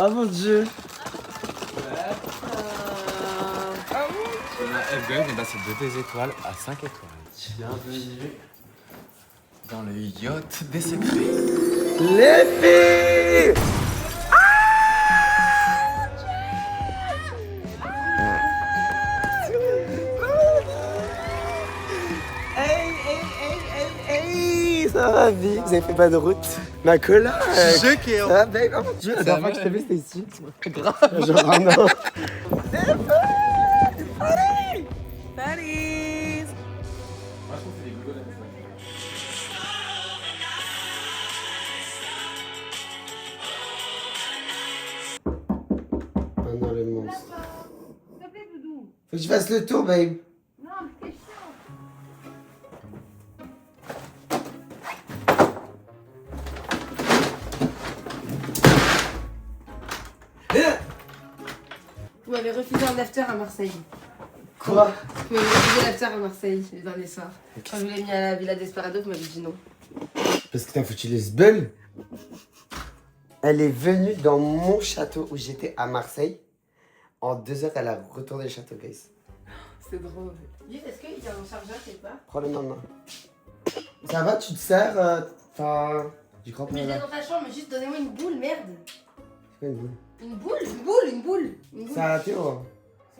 Oh mon dieu. F-Gun est passé de 2 étoiles à 5 étoiles. Bienvenue Dans le yacht des secrets. les filles. Hey, ça va vite, vous avez fait pas de route. Ma collègue. Choqué, Ça va, babe? Oh mon dieu, la dernière fois que je t'ai vu, c'était ici. grave. Genre un an. Maintenant le monstre. S'il te plaît, Doudou. Faut que je fasse le tour, babe. Non, mais t'es chiant. Vous m'avez refusé un after à Marseille. Quoi? Vous m'avez refusé l'after à Marseille les derniers soirs. Quand je vous l'ai mis à la Villa Desperado, vous m'avez dit non. Parce que t'as foutu les sbulles. Elle est venue dans mon château où j'étais à Marseille. En 2 heures, elle a retourné le château, guys. C'est drôle. Juste, est-ce qu'il y a un chargeur quelque part? Prends-le maintenant. Ça va, tu te sers enfin... Tu crois pas Mais il est là? dans ta chambre, mais juste donnez-moi une boule, merde. C'est quoi une boule? Une boule, une boule, une boule. Une boule. C'est à Théo. Hein.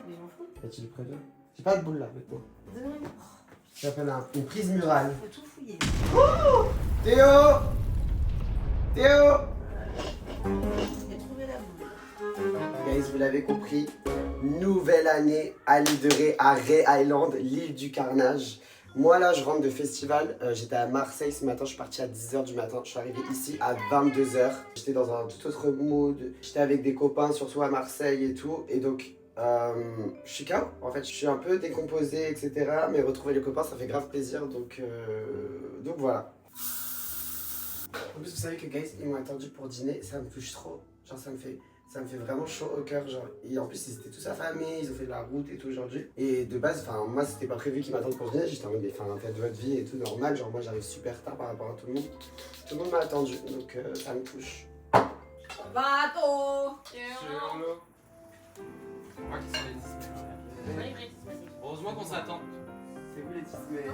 Mais je m'en fous. Bah, tu le préviens. J'ai pas de boule là avec moi. Donnez-moi une. Ça s'appelle une prise murale. Faut tout fouiller. Théo! Théo! J'ai trouvé la boule. Guys, vous l'avez compris, nouvelle année à l'île de Ré, à Ré Island, l'île du carnage. Moi là, je rentre de festival, j'étais à Marseille ce matin, je suis parti à 10h du matin, je suis arrivé ici à 22h. J'étais dans un tout autre mood, j'étais avec des copains, surtout à Marseille et tout, et donc je suis KO. En fait, je suis un peu décomposé, etc. Mais retrouver les copains, ça fait grave plaisir, donc voilà. En plus, vous savez que guys, ils m'ont attendu pour dîner, ça me touche trop, genre ça me fait vraiment chaud au cœur, genre. Et en plus, ils étaient tous affamés, ils ont fait de la route et tout aujourd'hui. Et de base, enfin, moi, c'était pas prévu qu'ils m'attendent pour dîner, j'étais en mode, enfin, faites votre vie et tout normal, genre, moi, j'arrive super tard par rapport à tout le monde. Tout le monde m'a attendu, donc ça me touche. Bateau. Moi qui sens les 10. Heureusement qu'on s'attend. C'est vous les tismés.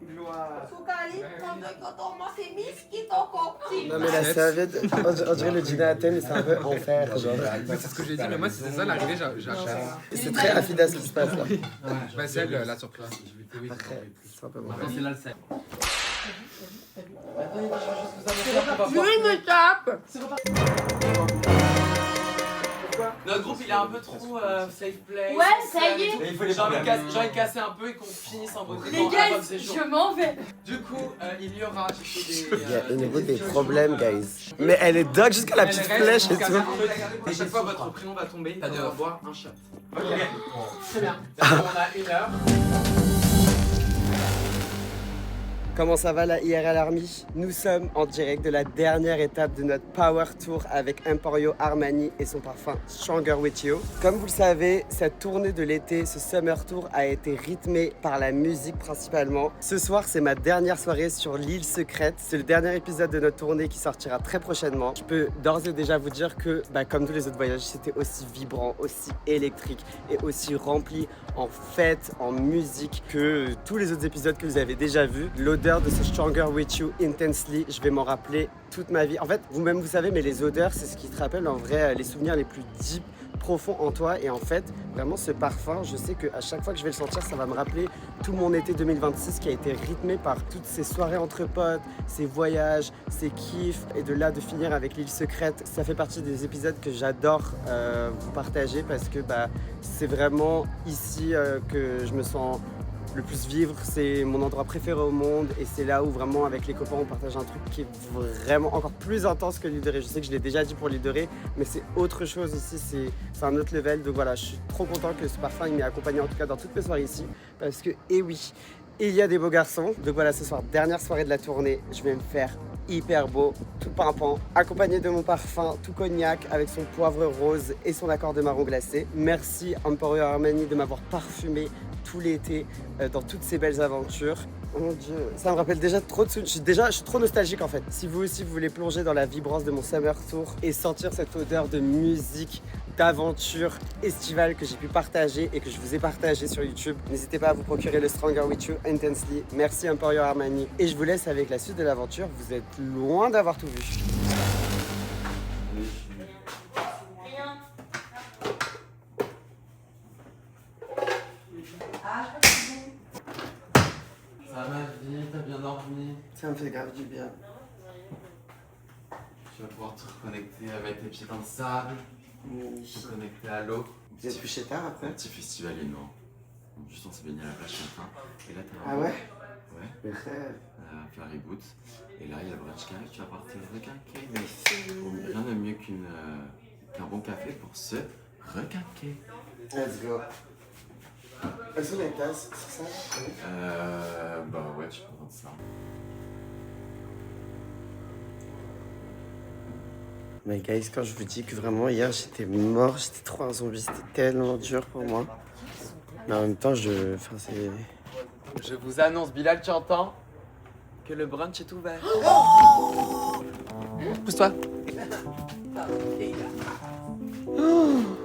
Gloire. Non mais la serviette, on dirait le dîner à Athènes, c'est un peu enfer, genre. C'est ce que j'ai dit, mais moi c'était ça l'arrivée, C'est très affida ce qui se passe là. Bah c'est elle la surprise. Après, c'est un peu bon. C'est là le sel. Il me tape. Notre groupe il est un peu trop safe place. Ouais, ça y est. Il faut les j'ai envie de casser un peu et qu'on finisse en beauté. Les gars, je m'en vais. Du coup, il y aura des. Il y a au niveau des problèmes, guys. Mais elle est dog jusqu'à la petite flèche et tout. Et chaque fois votre prénom va tomber, on va boire un shot. Ok, très bien. On a 1 heure. Comment ça va la IRL Army? Nous sommes en direct de la dernière étape de notre Power Tour avec Emporio Armani et son parfum Stronger With You. Comme vous le savez, cette tournée de l'été, ce Summer Tour a été rythmée par la musique principalement. Ce soir, c'est ma dernière soirée sur l'île secrète. C'est le dernier épisode de notre tournée qui sortira très prochainement. Je peux d'ores et déjà vous dire que, comme tous les autres voyages, c'était aussi vibrant, aussi électrique et aussi rempli en fête, en musique que tous les autres épisodes que vous avez déjà vus. L'odeur de ce Stronger With You Intensely, je vais m'en rappeler toute ma vie. En fait, vous-même vous savez, mais les odeurs, c'est ce qui te rappelle en vrai les souvenirs les plus deep, profonds en toi. Et en fait, vraiment ce parfum, je sais qu'à chaque fois que je vais le sentir, ça va me rappeler tout mon été 2026 qui a été rythmé par toutes ces soirées entre potes, ces voyages, ces kiffs. Et de là, de finir avec l'île secrète, ça fait partie des épisodes que j'adore vous partager parce que c'est vraiment ici que je me sens le plus vivre, c'est mon endroit préféré au monde et c'est là où vraiment avec les copains on partage un truc qui est vraiment encore plus intense que l'île de Ré. Je sais que je l'ai déjà dit pour l'île de Ré, mais c'est autre chose ici, c'est un autre level. Donc voilà, je suis trop content que ce parfum il m'ait accompagné en tout cas dans toutes mes soirées ici parce que, et oui, il y a des beaux garçons. Donc voilà, ce soir, dernière soirée de la tournée, je vais me faire hyper beau, tout pimpant, accompagné de mon parfum tout cognac avec son poivre rose et son accord de marron glacé. Merci Emporio Armani de m'avoir parfumé tout l'été dans toutes ces belles aventures. Oh mon dieu, ça me rappelle déjà trop de souvenirs. Je suis trop nostalgique en fait. Si vous aussi vous voulez plonger dans la vibrance de mon Summer Tour et sentir cette odeur de musique, d'aventure estivale que j'ai pu partager et que je vous ai partagé sur YouTube, n'hésitez pas à vous procurer le Stronger With You Intensely. Merci Emporio Armani. Et je vous laisse avec la suite de l'aventure. Vous êtes loin d'avoir tout vu. Ça va ma vie, t'as bien dormi? Ça me fait grave du bien. Tu vas pouvoir te reconnecter avec tes pieds dans le sable, te connecter à l'eau. Vous êtes couché tard après? Un petit festival énorme. Juste on s'est baigné à la plage ce matin. Et là t'as un Ah ouais? Ouais. Le rêve. Faire reboot. Et là il y a le brunch qui arrive, tu vas partir requinquer. Rien de mieux qu'un bon café pour se requinquer. Let's go. Elles sont les tasses, c'est ça? Bah ouais, tu peux prendre ça. Mais guys, quand je vous dis que vraiment hier j'étais mort, j'étais trop un zombie, c'était tellement dur pour moi. Mais en même temps, enfin c'est... Je vous annonce, Bilal, tu entends? Que le brunch est ouvert. Pousse-toi.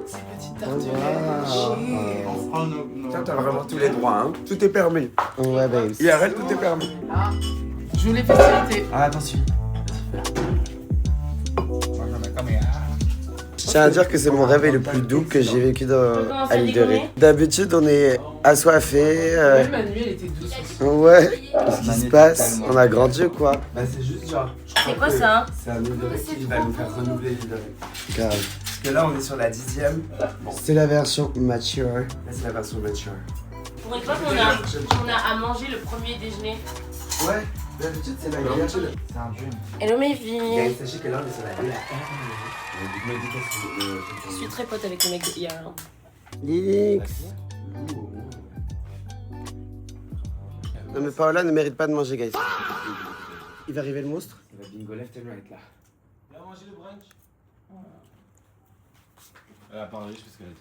Ces petites Toi, t'as vraiment tous les droits, hein. Tout est permis. Ouais, babes. IRL, tout est permis. Je voulais faciliter. Ah, attention. Je tiens à dire que c'est mon rêve le plus doux que j'ai vécu à l'île de Ré. D'habitude, on est assoiffé. Même ma nuit, elle était douce aussi. Ouais, qu'est-ce qui se passe? On a grandi ou quoi? Bah, c'est juste genre. C'est quoi ça? C'est un île de Ré qui va nous faire renouveler l'île de Ré. Grave. Parce que là, on est sur la 10e. C'est la version mature. Là, c'est la version mature. Pour une fois qu'on a à manger le premier déjeuner. Ouais, d'habitude, c'est la guerre. C'est un dream. Hello mes filles. Sachez que là, on est sur la guerre. Je suis très pote avec le mec de hier. Hein. Lilix. Non mais Paola ne mérite pas de manger, guys. Il va arriver le monstre? C'est la bingo left and right, là. Viens manger le brunch. Elle a pas enregistré parce qu'elle a dit.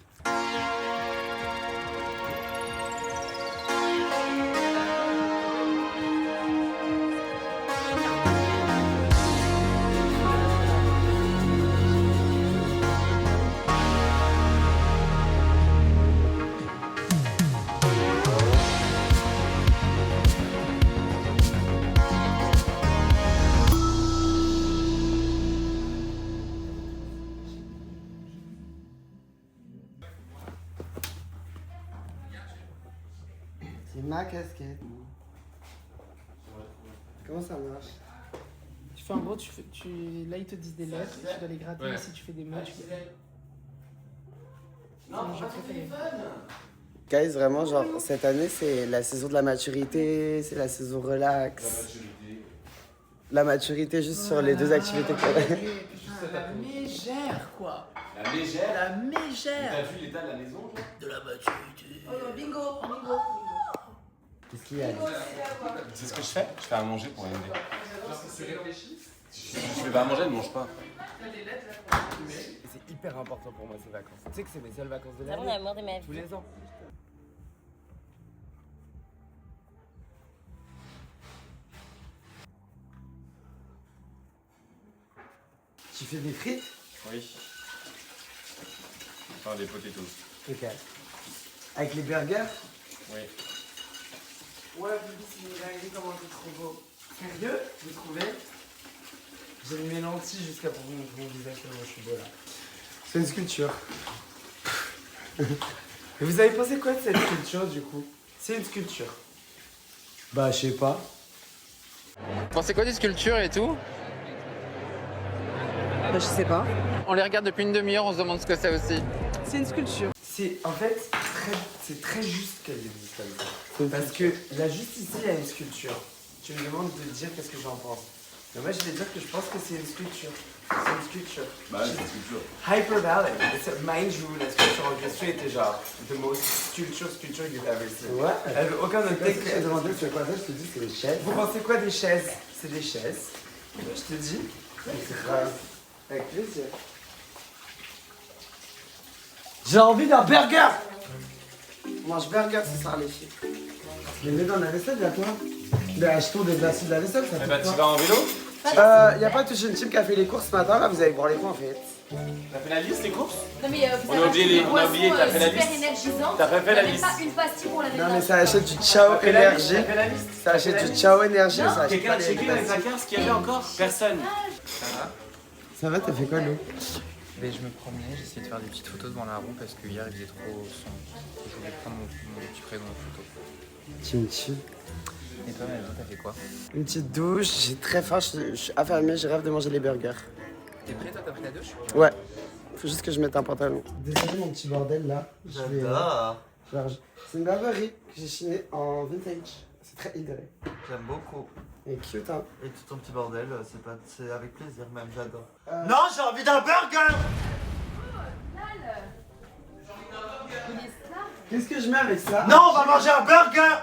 C'est ma casquette. Comment ça marche? Tu fais en gros, là ils te disent des lettres, tu dois les gratter. Ouais. Si tu fais des mots, tu fais. Non, pas de téléphone. Guys, vraiment, genre, cette année, c'est la saison de la maturité, c'est la saison relax. La maturité juste sur les deux activités qu'on a. La mégère, quoi. La légère. La mégère. T'as vu l'état de la maison, genre? De la maturité. Bingo. Qu'est-ce qu'il y a? C'est ce que je fais à manger pour aider. C'est réfléchi. Je fais pas à manger, elle ne mange pas. C'est hyper important pour moi ces vacances. Tu sais que c'est mes seules vacances de C'est mon l'année. amour de ma Tous vie. les ans. Tu fais des frites? Oui. Enfin, des potatoes. Ok. Avec les burgers? Oui. Ouais, il a dit comment c'est trop beau. Sérieux? Vous trouvez? J'ai mis mes lentilles jusqu'à pour mon visage tellement je suis beau là. C'est une sculpture. Et vous avez pensé quoi de cette sculpture du coup? C'est une sculpture. Bah je sais pas. Vous pensez quoi des sculptures et tout? Bah, je sais pas. On les regarde depuis une demi-heure, on se demande ce que c'est aussi. C'est une sculpture. C'est en fait c'est très juste qu'elle existe comme ça. Parce que là juste ici il y a une sculpture. Tu me demandes de dire qu'est-ce que j'en pense. Mais moi je vais dire que je pense que c'est une sculpture. C'est une sculpture. Bah, c'est une sculpture. Hyper Valley. Mind you, la sculpture en question était genre the most sculpture you've ever seen. Ouais. Elle avait aucun autre texte. Je t'ai demandé sur quoi ça, je te dis c'est des chaises. Vous pensez quoi des chaises? C'est des chaises. Je te dis. C'est grave. Avec plaisir. J'ai envie d'un burger. On mange burger ce soir les filles. Mais on avait ça de la toi? Mais achetons des glacis de la vaisselle, ça Eh fait bah, tu quoi? vas en vélo? Y a pas Touching Team qui a fait les courses ce matin, là, vous allez voir les quoi en fait? T'as fait la liste, les courses? Non mais On a oublié, t'as fait la super liste. énergisante. T'as pas fait la liste. Pas une pastille pour la Non mais ça achète du Ciao T'as fait la liste, Énergie. t'as fait la liste. Ça achète du Ciao Énergie, ça achète Quelqu'un pas a les checké dans les glacis. placards ce qu'il y avait encore? Personne. Ça va, t'as fait quoi, Lou? Mais je me promenais, j'essayais de faire des petites photos devant la roue parce que hier il faisait trop sombre. Je voulais prendre mon petit prénom en photo. Kimchi. Et toi, Maëva, t'as fait quoi? Une petite douche, j'ai très faim, je suis affamé, je rêve de manger les burgers. T'es prêt, toi? T'as pris la douche? Ouais, faut juste que je mette un pantalon. Désolé mon petit bordel là. J'adore. C'est une Burberry que j'ai chinée en vintage. C'est très hidré. J'aime beaucoup. Et cute hein. Et tout ton petit bordel, c'est avec plaisir même, j'adore. Euh, Non, j'ai envie d'un burger. Qu'est-ce que je mets avec ça? Non, on va manger un burger.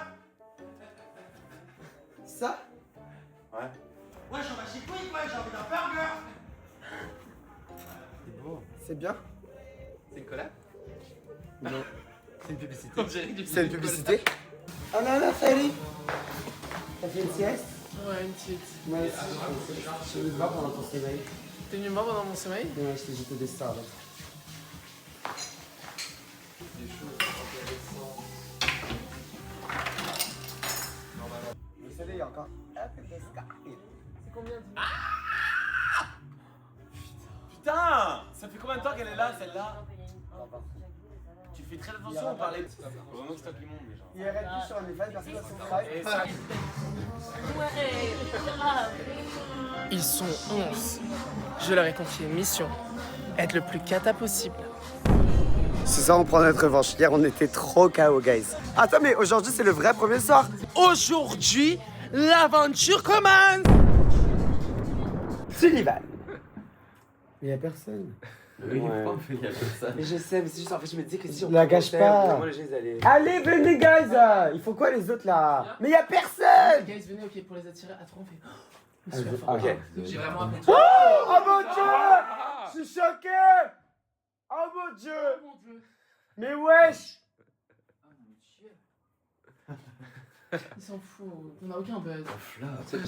Ça? Ouais, j'en ai chez quoi, j'ai envie d'un burger. C'est beau. C'est bien? C'est une collab? Non. C'est une publicité. C'est une publicité? Oh non, la Feli! T'as fait une sieste? Ouais, une petite. Moi aussi, je suis venu te voir pendant ton sommeil. T'es venu me voir pendant mon sommeil? Ouais, je t'ai jeté des stars. Vous savez, il y a encore un peu de stars. C'est combien de Putain! Ça fait combien de temps qu'elle est là, celle-là? Tu fais très attention, on parlait de... Vraiment que c'est toi qui monte, déjà. Il y aurait plus sur OnlyFans, personne ne subscribe. Et ça... Ils sont 11. Je leur ai confié une mission. Être le plus cata possible. Ce soir, on prend notre revanche. Hier, on était trop KO, guys. Attends, mais aujourd'hui, c'est le vrai premier soir. Aujourd'hui, l'aventure commence! Sullivan. Mais il a personne. Oui, pourquoi on fait y a personne? Mais je sais, mais c'est juste en fait, je me disais que si on La gâche pas. moi les gens ils allaient. Allez, venez, guys. Il faut quoi, les autres, là? Mais il y a personne. Guys, venez, ok, pour les attirer. À trois, on fait. Ok. J'ai vraiment appelé Oh mon Dieu! Je suis choqué! Oh mon Dieu! Mon Dieu. Mais wesh! Ils s'en foutent. On n'a aucun buzz.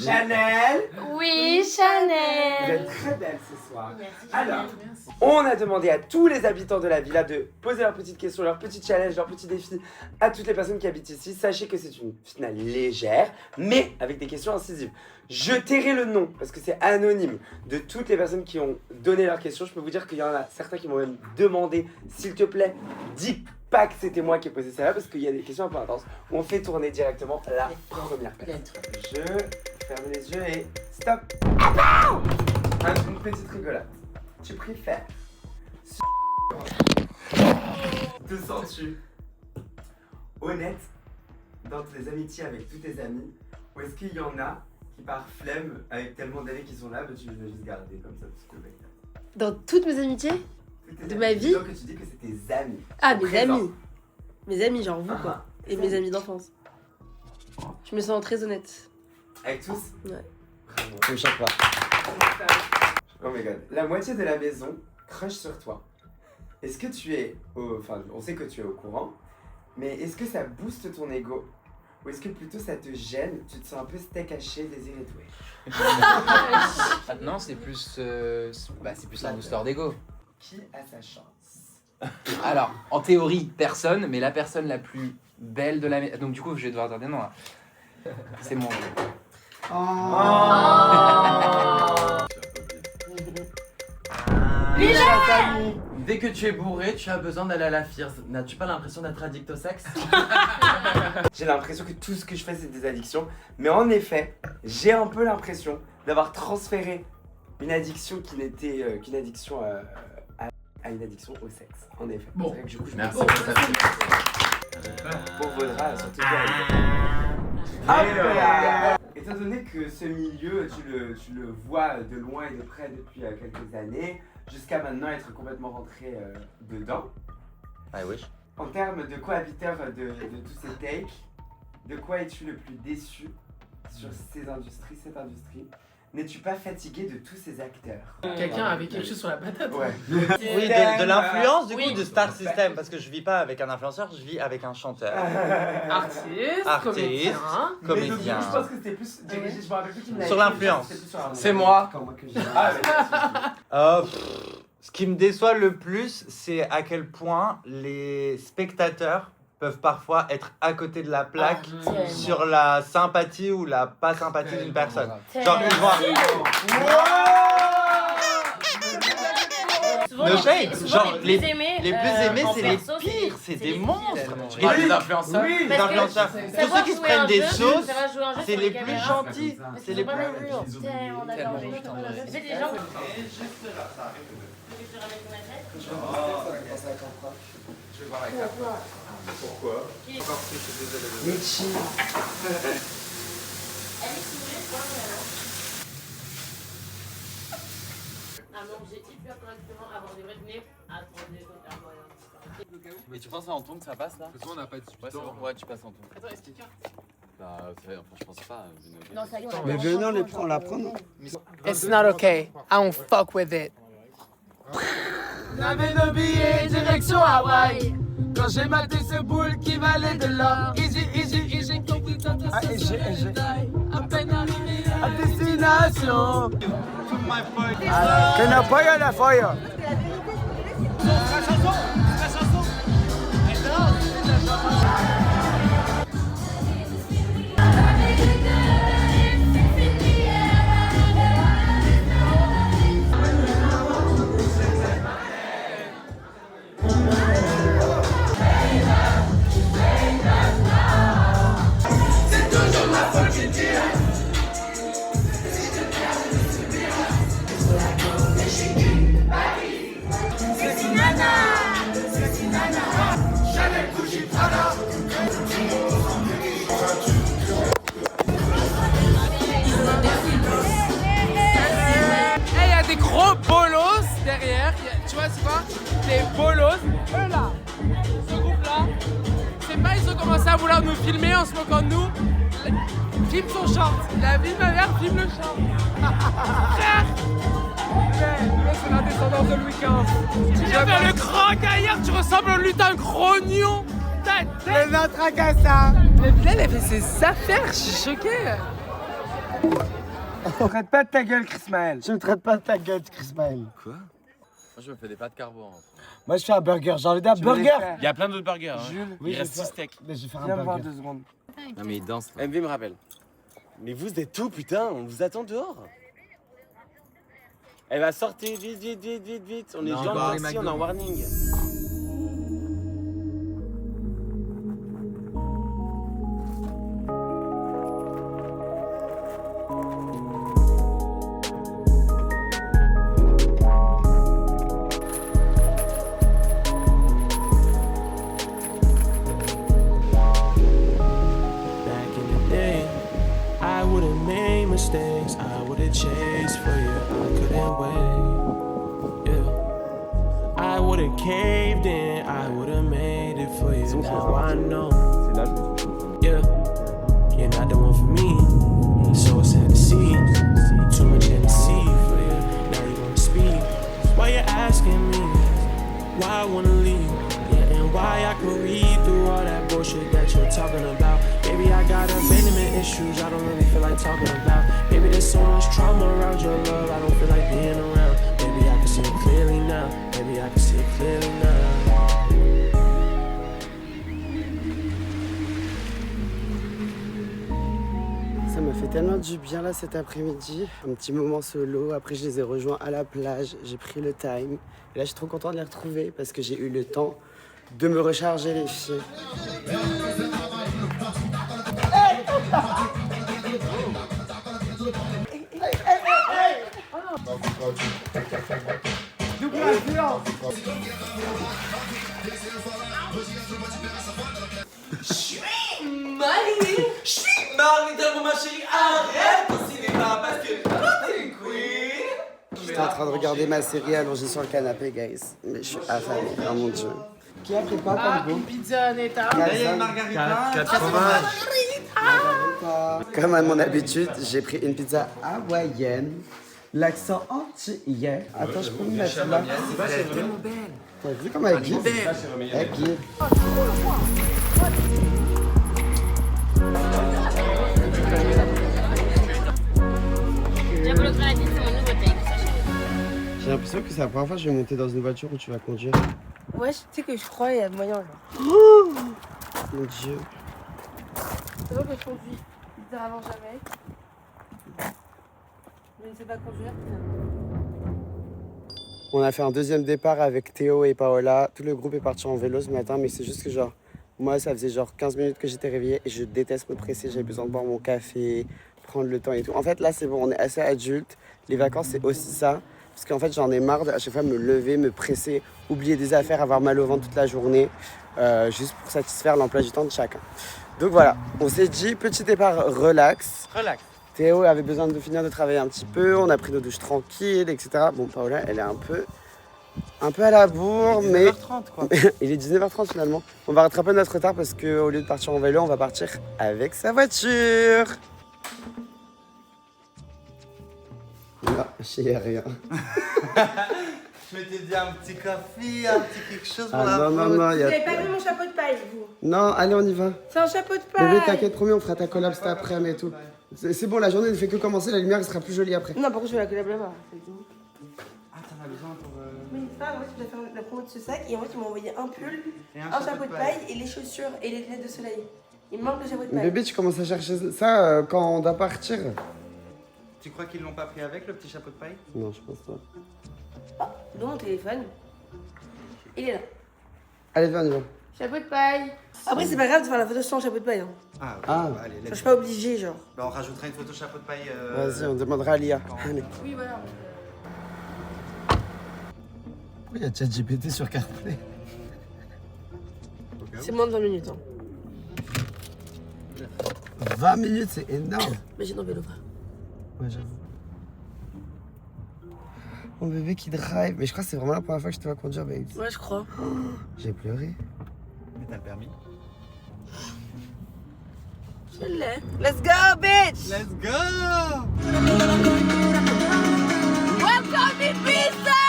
Chanel! Oui, Vous Chanel. êtes très belle ce soir. Merci. Alors, Merci. on a demandé à tous les habitants de la villa de poser leurs petites questions, leurs petits challenges, leurs petits défis à toutes les personnes qui habitent ici. Sachez que c'est une finale légère, mais avec des questions incisives. Je tairai le nom, parce que c'est anonyme, de toutes les personnes qui ont donné leurs questions. Je peux vous dire qu'il y en a certains qui m'ont même demandé, s'il te plaît, dis pas que c'était moi qui ai posé ça là, parce qu'il y a des questions un peu intenses. On fait tourner directement la première personne. Je ferme les yeux et stop. Une petite rigolade. Tu préfères te sens-tu honnête dans tes amitiés avec tous tes amis, ou est-ce qu'il y en a qui par flemme avec tellement d'amis qui sont là, mais tu veux juste garder comme ça parce que Dans toutes mes amitiés? toutes tes De amis, ma vie? disons que tu dis que c'est tes amis. Ah, mes Présent. amis. Mes amis, genre vous, quoi. Et mes amis d'enfance. Je me sens très honnête. Avec tous? Ouais. Bravo. Je me choque pas. Oh my god. La moitié de la maison crush sur toi. Est-ce que tu es enfin, on sait que tu es au courant, mais est-ce que ça booste ton ego? Ou est-ce que plutôt ça te gêne? Tu te sens un peu steak haché, désiré doué? Non, c'est plus. C'est plus un booster d'ego. Qui a sa chance? Alors, en théorie, personne, mais la personne la plus belle de la maison. Donc, du coup, je vais devoir dire des noms là. C'est mon. Dès que tu es bourré, tu as besoin d'aller à la FIRS. N'as-tu pas l'impression d'être addict au sexe? J'ai l'impression que tout ce que je fais c'est des addictions, mais en effet, j'ai un peu l'impression d'avoir transféré une addiction qui n'était qu'une addiction à une addiction au sexe. En effet. Bon. C'est vrai que du coup, je Merci me pour ça. pour vos draps, surtout bien. Étant donné que ce milieu, tu le vois de loin et de près depuis quelques années, jusqu'à maintenant être complètement rentré dedans, Ah, wesh. en termes de cohabiteurs de tous ces takes, de quoi es-tu le plus déçu sur cette industrie? N'es-tu pas fatigué de tous ces acteurs? Quelqu'un avait quelque chose sur la patate. Ouais. Oui, de l'influence du coup de Star System, parce que je vis pas avec un influenceur, je vis avec un chanteur. Artiste, Comédien. Je pense que c'était plus. Je me rappelle plus qui me l'a Sur écrit, l'influence. c'était plus sur C'est moi. Ce qui me déçoit le plus, c'est à quel point les spectateurs peuvent parfois être à côté de la plaque sur la sympathie ou la pas sympathie d'une personne. Genre, ils vont... Souvent, No shade. Genre, les plus aimés, les plus aimés, en c'est les perso, pires, c'est des les monstres. Tu parles des influenceurs? Oui, les Parce que influenceurs. Tous savoir ceux qui se jouer prennent un des jeu, sauces, savoir jouer un jeu c'est sur les les plus caméras, gentils, c'est les plus tellement mûrs. d'accord. En fait, les gens. Je vais voir avec la Pourquoi? Michi. Un objectif faire correctement, avoir des vrais nez, attendre des autres à moyen. Mais tu penses à Anton que ça passe là? Parce qu'on n'a pas 18 Ouais, c'est bon. Ouais, tu passes Anton. Attends, est-ce qu'il y a Bah, enfin, je pense pas. Non, ça y est, on a Mais venons les prendre, la prendre. It's not okay. I don't fuck with it. J'avais nos billets direction Hawaï. Quand j'ai maté ce boule qui valait de l'or. Easy, compris tant de à peine arrivé à destination. Que n'a pas eu la feuille. Il y a des gros bolos derrière. Tu vois, c'est quoi? Des bolos. Eux là, ce groupe-là, c'est pas ils ont commencé à vouloir nous filmer en se moquant de nous. Filme son short. La vie de ma mère, filme le short. Frère! C'est la descendance de Louis XV. Tu viens faire le grand gaillard, tu ressembles au lutin grognon. Le notre agassa. Mais Bilal, elle fait ses affaires, je suis choqué. On traite pas de ta gueule, Chris Maël. Je ne traite pas de ta gueule, Chris Maël. Quoi? Moi, je me fais des pâtes carbo. Hein. Moi, je fais un burger. J'ai envie d'un burger. Il y a plein d'autres burgers. Hein. Jules, Il reste 6 steaks. Mais je vais faire un Viens me voir burger. 2 secondes. Non, mais il danse là. MV me rappelle. Mais vous êtes où, putain? On vous attend dehors. Elle va sortir vite. On est Non, dans bah, le taxi, on est en warning. Mistakes, I would've chased for you, I couldn't wait, yeah. I would've caved in, I would've made it for you, now I know, yeah. You're not the one for me, so sad to see, too much Hennessy for you, now you wanna speak. Why you asking me, why I wanna leave, yeah, and why I could read through all that bullshit that you're talking about. Baby, I got abandonment issues I don't really feel like talking about. Baby, there's so much trauma around your love, I don't feel like being around. Baby, I can see it clearly now. Baby, I can see it clearly now. Ça m'a fait tellement du bien là cet après-midi. Un petit moment solo, après je les ai rejoints à la plage, j'ai pris le time. Et là je suis trop content de les retrouver parce que j'ai eu le temps de me recharger les filles. Double influence. Marie, tellement ma chérie, arrête au cinéma parce que toi t'es une queen. J'étais en train de regarder ma série allongée sur le canapé, guys. Mais je suis affamée, oh mon dieu. Qui a pris quoi comme Une pizza netta. Là, il y a une margarita. 4 fromages. repas. Comme à mon habitude, j'ai pris une pizza hawaïenne. L'accent antillais. Attends, je peux me mettre là. Elle est tellement belle. T'as vu comment elle guide? Elle guide. Diabolo Grenadine, c'est mon nouveau take. J'ai l'impression que c'est la première fois que je vais monter dans une voiture où tu vas conduire. Ouais, tu sais que je crois il y a moyen, genre. Oh mon Dieu. C'est vrai que je conduis littéralement jamais. Je ne sais pas conduire. On a fait un deuxième départ avec Théo et Paola. Tout le groupe est parti en vélo ce matin, mais c'est juste que genre, moi ça faisait genre 15 minutes que j'étais réveillée et je déteste me presser. J'avais besoin de boire mon café, prendre le temps et tout. En fait là c'est bon, on est assez adulte. Les vacances c'est aussi ça. Parce qu'en fait j'en ai marre à chaque fois me lever, me presser, oublier des affaires, avoir mal au ventre toute la journée. Juste pour satisfaire l'emploi du temps de chacun. Donc voilà, on s'est dit petit départ relax. Relax. Théo avait besoin de finir de travailler un petit peu, on a pris nos douches tranquilles, etc. Bon, Paola, elle est un peu à la bourre, mais... 19h30 quoi. Il est 19h30 finalement. On va rattraper notre retard parce qu'au lieu de partir en vélo, on va partir avec sa voiture. Non, j'ai rien. Je m'étais dit un petit café, un petit quelque chose pour Ah la non, non, route. non, Vous n'avez pas vu mon chapeau de paille, vous? Non, allez, on y va. C'est un chapeau de paille. Bébé, t'inquiète, promis, on fera ta collab cet après-midi et tout. C'est bon, la journée ne fait que commencer, la lumière elle sera plus jolie après. Non, par contre, je vais la collab là-bas. Ah, t'en as besoin pour... Mais c'est pas, en fait, je voulais faire la promo de ce sac et en fait, ils m'ont envoyé un pull, Et un chapeau de paille et les chaussures et les lunettes de soleil. Il me manque le chapeau de paille. Bébé, tu commences à chercher ça quand on doit partir? Tu crois qu'ils l'ont pas pris avec, le petit chapeau de paille? Non, je pense pas. Dans mon téléphone. Il est là. Allez, viens, on y va. Chapeau de paille. Après, c'est pas grave de faire la photo sans chapeau de paille. Hein. Ah, ok. Ah. Bah, allez, Genre, je let's suis pas obligée, genre. Bah, on rajoutera une photo chapeau de paille. Vas-y, on demandera à Lia. Allez. Oui, voilà. Pourquoi il y a ChatGPT sur CarPlay? C'est moins de 20 minutes. Hein. 20 minutes, c'est énorme. Mais j'ai dans le vélo, frère. Ouais, j'avoue. Mon bébé qui drive. Mais je crois que c'est vraiment la première fois que je te vois conduire, babe. Ouais, je crois. J'ai pleuré. Mais t'as le permis? Je l'ai. Let's go, bitch! Let's go! Welcome Ibiza!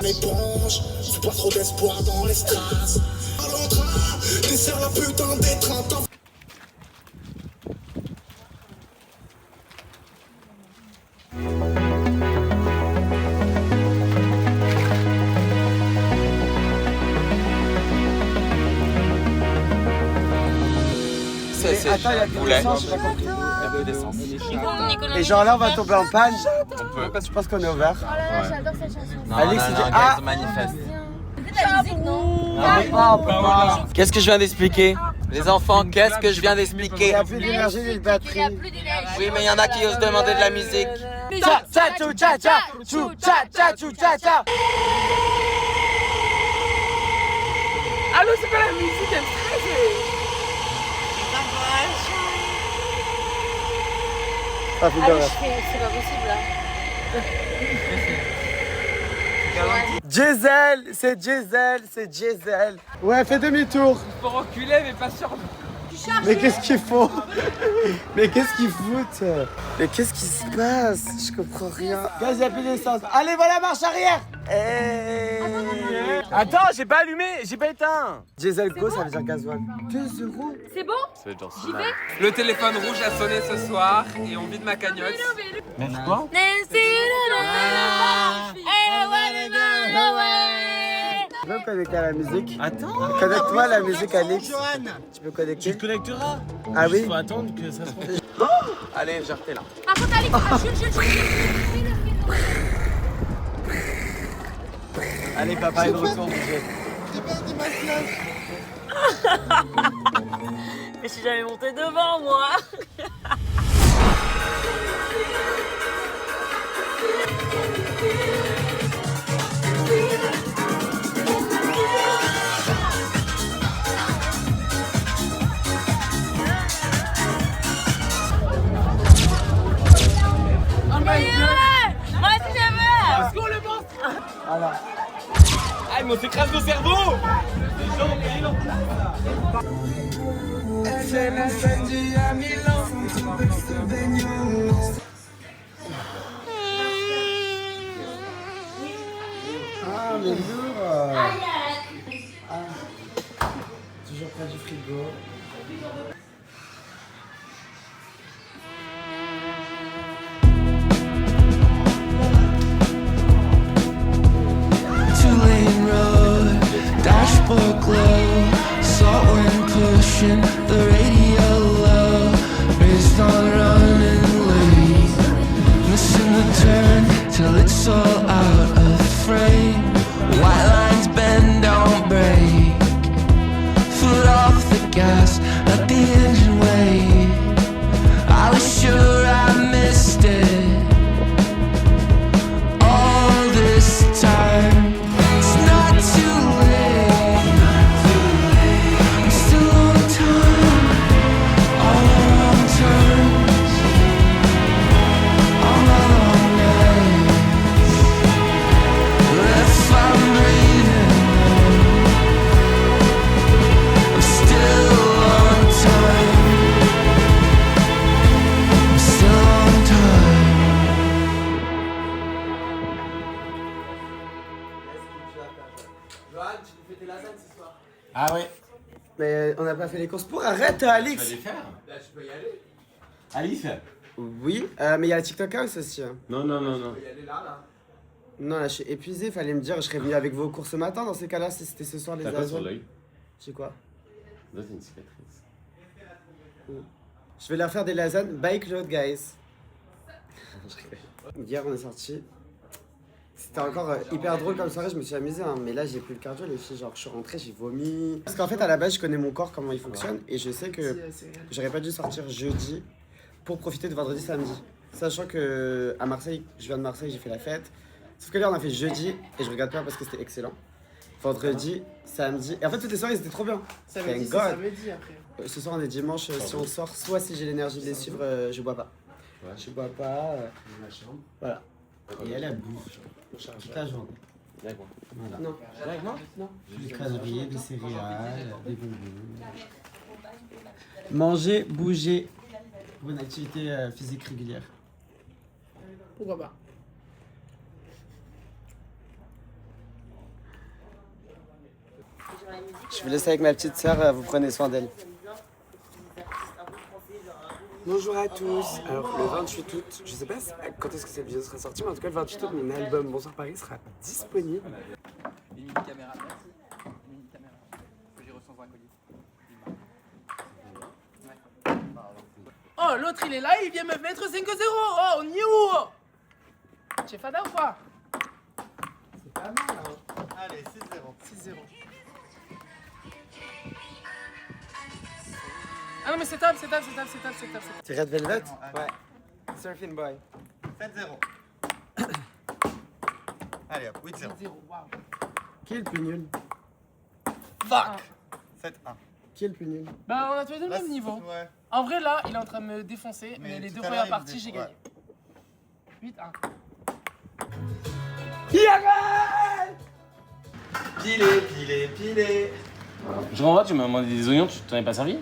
L'éponge, fais pas trop d'espoir dans les strass. À l'entrain, desserre la putain des 30 ans. Attends, il y a de l'essence, j'ai pas compris. Un peu d'essence. Et genre là, on va tomber en panne. On peut. Je pense qu'on est ouvert. Oh là là, j'adore cette chanson. Non, Alex, non, il non, dit, gars, ah. ils manifestent. C'est la musique, non? On peut pas. Qu'est-ce que je viens d'expliquer? Les enfants, qu'est-ce que je viens Il d'expliquer? n'y a plus d'énergie ni de Il y batterie. a plus d'énergie. Oui, mais il y en a qui osent demander de la musique. Tcha tcha tchou tcha tcha tchou tcha tcha tchou tcha tcha. Allô, c'est quoi la musique? Elle me stresse. Ça fait Ah oui, peur. c'est pas possible là. Diesel, c'est Diesel, c'est Diesel. Ouais, fais demi-tour. Faut reculer, mais pas sur. Mais qu'est-ce qu'il faut? Mais qu'est-ce qu'ils foutent? Mais qu'est-ce qui se passe? Je comprends rien. Gaz, il n'y a plus d'essence. Allez, voilà, marche arrière. Attends, j'ai pas allumé, j'ai pas éteint. Diesel go, ça veut dire gasoil. 2 €. C'est bon? Ça va être genre J'y vais? Le téléphone rouge a sonné ce soir et on vide ma cagnotte. Mais quoi? Tu peux me connecter à la musique? Attends. Connecte-moi à la musique, Alex. Tu peux Tu connecter? te connecteras. Ah oui? Il faut attendre que ça se fasse. Allez, j'ai repris là. Par contre, Alex, Jules. Allez, papa est de retour, Mais je suis jamais montée devant, moi. Est-ce qu'on le pense? Voilà. Ah, ils m'ont On s'écrase nos cerveaux. Les gens ont payé leur Ah, mais lourd. Ah. Toujours près du frigo. Two-lane road, dashboard glow, salt wind pushing the radio low, raised on running late, missing the turn till it's all out of frame. White lines bend, don't break. Foot off the gas, let the engine wait. I was sure I missed it all this time. It's not too late. I'm still on time. All the wrong turns, all my long nights. If I'm breathing, I'm still on time. I'm still on time. Johan, tu nous fais tes lasagnes ce soir. Ah ouais. Mais on n'a pas fait les courses pour. Arrête, Alix. Tu vas les faire? Là, tu peux y aller. Alice? Oui, mais il y a la TikTok House aussi. Hein. Non, non, non, non. Tu peux y aller là. Non, là, je suis épuisé. Fallait me dire, je serais venu avec vos courses ce matin. Dans ces cas-là, si c'était ce soir les T'as quoi sur lasagnes. l'œil? J'ai quoi? Là, t'as une cicatrice. Je vais leur faire des lasagnes by Claude, guys. Hier, on est sortis. C'était encore hyper drôle comme soirée, je me suis amusée, hein. Mais là, j'ai plus le cardio, les filles. Genre, je suis rentrée, j'ai vomi. Parce qu'en fait, à la base, je connais mon corps, comment il fonctionne. Et je sais que j'aurais pas dû sortir jeudi pour profiter de vendredi, samedi. Sachant que à Marseille, je viens de Marseille, j'ai fait la fête. Sauf que là, on a fait jeudi et je regarde pas parce que c'était excellent. Vendredi, samedi. Et en fait, toutes les soirées, c'était trop bien. Samedi, Thank God. samedi après. Ce soir, on est dimanche. Si on sort, soit si j'ai l'énergie de les suivre, je bois pas. Je bois pas. Voilà. Et elle, elle bouffe toute la journée. D'accord. Voilà. Non. Avec moi? Non. Des crêperies, des céréales, des bonbons. Manger, bouger. Pour une activité physique régulière. Pourquoi pas? Je vous laisse avec ma petite sœur, vous prenez soin d'elle. Bonjour à tous. Alors le 28 août, je sais pas quand est-ce que cette vidéo sera sortie, mais en tout cas le 28 août, mon album Bonsoir Paris sera disponible. Une mini caméra, merci. Une mini caméra. Que j'ai reçu dans un colis. Oh, l'autre il est là, il vient me mettre 5-0. Oh, on y est où? J'ai fada ou pas? C'est pas mal, hein. Allez, 6-0. 6-0. Ah non mais c'est top, c'est top, c'est top, c'est top, c'est top. C'est Red Velvet? Ouais. Surfing Boy. 7-0. Allez hop, 8-0. 7-0, waouh. Qui est le plus nul? Fuck. 7-1. Qui est le plus nul? Bah on a tous les deux le Là, même niveau. Ouais. En vrai là, il est en train de me défoncer, mais les tout deux à l'heure, premières il parties me j'ai dé- gagné. 8-1. Yarel! Pilé. Je renvoie, tu m'as demandé des oignons, tu t'en es pas servi?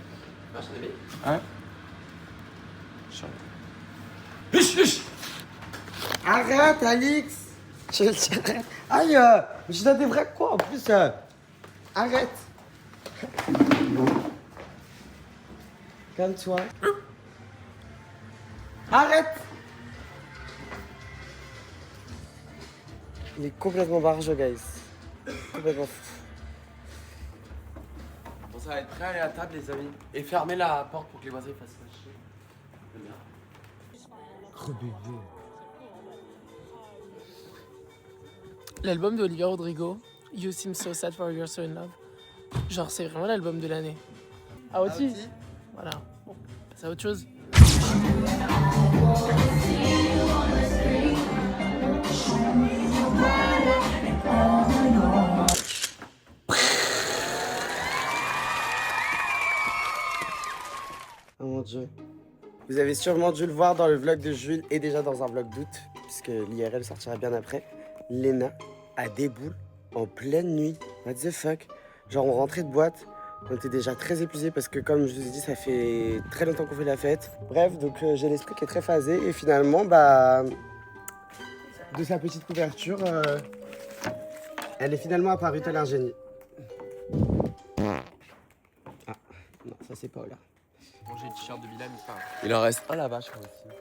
Ah, je l'avais. Hein? Arrête, Alix! Je le dirais. Aïe! Mais je des vrais quoi en plus? Arrête! Calme-toi. Arrête! Il est complètement barjot, guys. Complètement fou. Bon, ça va être prêt à aller à table, les amis. Et fermez la porte pour que les voisins fassent ça chier. L'album d'Olivia Rodrigo, You Seem So Sad For You're So In Love. Genre c'est vraiment l'album de l'année. Aoti. Voilà. Bon, passe à autre chose. Oh mon dieu. Vous avez sûrement dû le voir dans le vlog de Jules et déjà dans un vlog d'août, puisque l'IRL sortira bien après. Léna a des boules en pleine nuit. What the fuck? Genre, on rentrait de boîte, on était déjà très épuisés parce que, comme je vous ai dit, ça fait très longtemps qu'on fait la fête. Bref, donc j'ai l'esprit qui est très phasé et finalement, bah, de sa petite couverture, elle est finalement apparue tel un génie. Ah, non, ça c'est Paola. Bon, j'ai le t-shirt de Villa, mais c'est pas grave. Il en reste un là-bas, je crois aussi.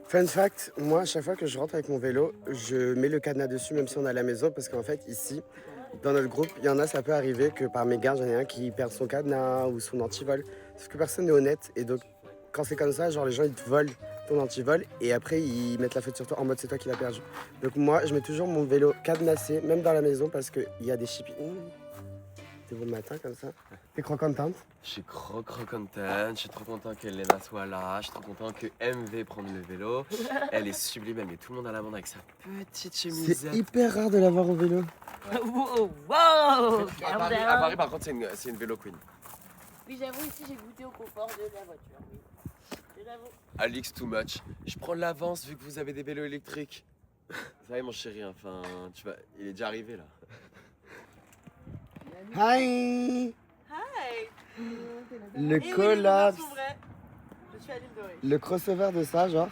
Fun fact, moi, à chaque fois que je rentre avec mon vélo, je mets le cadenas dessus, même si on est à la maison, parce qu'en fait, ici, dans notre groupe, il y en a, ça peut arriver que par mégarde, il y en a un qui perd son cadenas ou son antivol. Sauf que personne n'est honnête, et donc, quand c'est comme ça, genre, les gens, ils te volent ton antivol, et après, ils mettent la faute sur toi, en mode, c'est toi qui l'as perdu. Donc moi, je mets toujours mon vélo cadenassé, même dans la maison, parce qu'il y a des chippies. C'est bon le matin, comme ça. T'es croquante? Je suis contente, je suis trop content que Lena soit là, je suis trop content que MV prenne le vélo. Elle est sublime, elle met tout le monde à l'amende avec sa petite chemise. C'est hyper rare de l'avoir au vélo. Wow, À Paris, par contre, c'est une vélo queen. Oui, j'avoue, ici, j'ai goûté au confort de la voiture. Oui. Je l'avoue. Alix, too much. Je prends l'avance vu que vous avez des vélos électriques. Ça va, mon chéri, enfin, il est déjà arrivé là. Hi! Hi! Le Et collapse. Oui, les vrais. Je suis à l'île de Ré. Le crossover de ça, genre.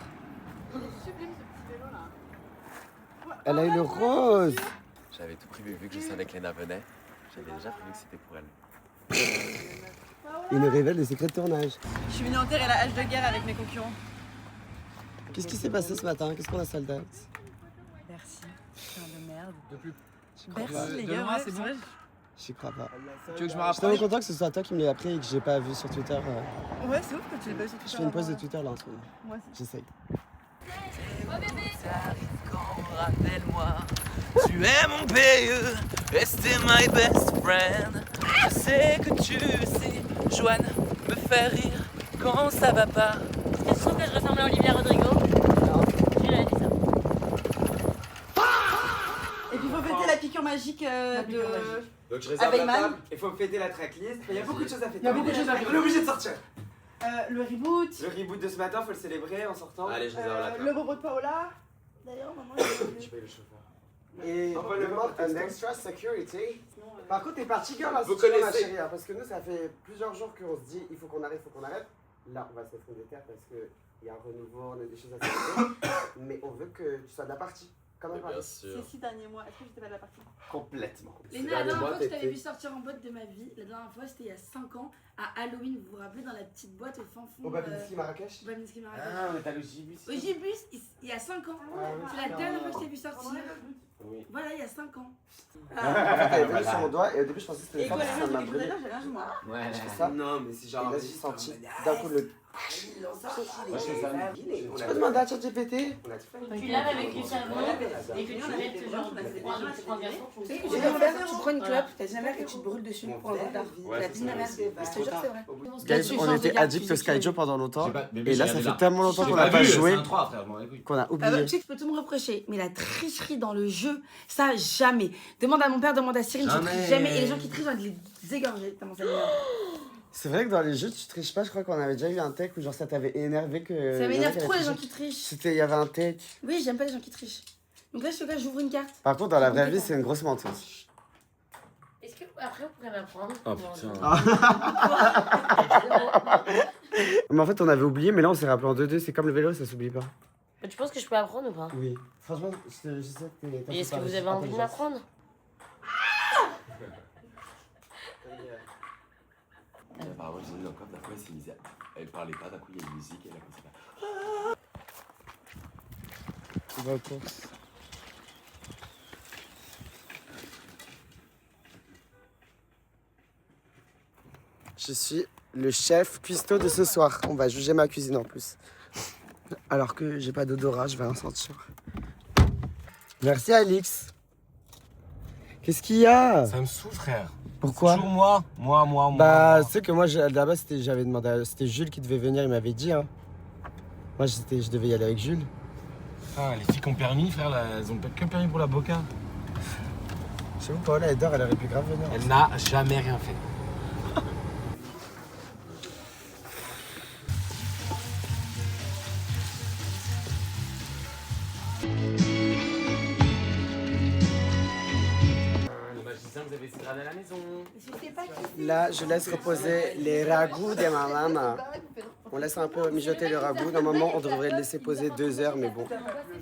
Il est sublime ce petit vélo là. Elle a eu le rose. J'avais tout prévu vu que je savais que Lena venait. J'avais déjà prévu que c'était pour elle. Il nous révèle le secret de tournage. Je suis venue enterrer la hache de guerre avec mes concurrents. Qu'est-ce qui s'est passé ce matin? Qu'est-ce qu'on a sold out? Merci. Putain de merde. Merci les de gars, loin, ouais, c'est bon. vrai. J'y crois pas. Tu veux que je me Je suis rapproche? tellement content que ce soit toi qui me l'aies appris et que j'ai pas vu sur Twitter. Ouais, c'est ouf que tu l'aies pas eu sur Twitter. Je fais une pause de Twitter là en ce moment. Moi aussi. J'essaye. Rappelle-moi, tu es mon pays, restez my best friend. Je sais que tu sais, Joanne, me faire rire quand ça va pas. Est-ce que tu trouves que je ressemble à Olivia Rodrigo? Non. Tu l'as dit ça. Et puis il faut fêter la piqûre magique de. Donc je réserve Avec la Man. table, il faut fêter la tracklist. Il y a beaucoup de choses à fêter. Il y a beaucoup de choses à fêter. On est obligé de sortir. Le reboot. Le reboot de ce matin, faut le célébrer en sortant. Allez, je réserve la table. Le bobo de Paola. D'ailleurs, maman, Je paye le chauffeur. Et On va on le demande voir, un extra security. Par contre, t'es parti girl là, Vous si tu veux, ma connaissez- chérie, hein, parce que nous, ça fait plusieurs jours qu'on se dit il faut qu'on arrête, il faut qu'on arrête. Là, on va se mettre des terres parce qu'il y a un renouveau, on a des choses à faire. Mais on veut que tu sois de la partie. Comme un Bien Ces sûr. 6 derniers mois, est-ce que j'étais pas de la partie? Complètement. Léna, la dernière fois que je t'avais vu sortir en boîte de ma vie, la dernière fois c'était il y a 5 ans, à Halloween, vous vous rappelez, dans la petite boîte au fin fond. Au Babinski Marrakech. Au Babinski Marrakech. Ah, mais t'as le gibus. Au Gibus, il y a 5 ans. C'est la dernière fois que je t'ai vu sortir. Oui. Voilà, il y a 5 ans. En fait, t'avais venu sur mon doigt et au début, je pensais que c'était Et ça quoi, parce que la ça m'a meuf brûlé. j'ai un genou. Ouais. Je fais ça. Non, mais c'est Et genre. là, j'ai senti d'un coup le. Moi, je fais ça. Tu peux demander à ChatGPT? Tu laves avec du savon et que tu arrêtes toujours de prendre J'ai jamais fait, tu prends une clope, t'as dit à ma mère que tu te brûles dessus pour un retard. La vie de ma mère. Je te jure, c'est vrai. Guys, on était addicts au Skyjo pendant longtemps. Et là, ça fait tellement longtemps qu'on J'ai n'a pas pas vu, joué c'est un 3, frère, je m'en bats les couilles. qu'on a Ah bah, oublié. tu sais que je peux tout me reprocher, mais la tricherie dans le jeu, ça jamais. Demande à mon père, demande à Cyril, je triche jamais. Et les gens qui trichent, j'ai envie de les égorger. Tellement ça m'énerve. C'est vrai que dans les jeux, tu triches pas. Je crois qu'on avait déjà eu un tech où genre ça t'avait énervé que. Ça m'énerve il y en a trop qui les gens avaient qui trichent. C'était, il y avait un tech. Oui, j'aime pas les gens qui trichent. Donc là, je fais quoi? J'ouvre une carte. Par contre, dans la vraie vie, c'est une grosse menteuse. Est-ce que après vous pourrez m'apprendre? Oh putain. Mais en fait, on avait oublié, mais là, on s'est rappelé en 2-2. C'est comme le vélo, ça s'oublie pas. Tu penses que je peux apprendre ou pas? Oui. Franchement, je sais que t'es. Et est-ce que vous avez envie de m'apprendre? Apparemment, j'ai dit encore, d'un coup, elle s'est mise elle parlait pas, d'un coup, il y a une musique et elle a commencé à... On va aux courses. Je suis le chef cuistot de ce soir. On va juger ma cuisine en plus. Alors que j'ai pas d'odorat, je vais en sentir. Merci Alix. Qu'est-ce qu'il y a? Ça me saoule, frère. Pourquoi? Toujours moi. Bah, tu sais que moi, là-bas, j'avais demandé c'était Jules qui devait venir, il m'avait dit. Hein. Moi, je devais y aller avec Jules. Ah, les filles qui ont permis, frère, là, elles ont qu'un permis pour la boca. Je sais pas, Paola, elle dort, elle aurait pu grave venir. Elle n'a jamais rien fait. Là, je laisse reposer les ragoûts de ma maman. On laisse un peu mijoter le ragoût. Normalement, on devrait le laisser poser 2 heures, mais bon,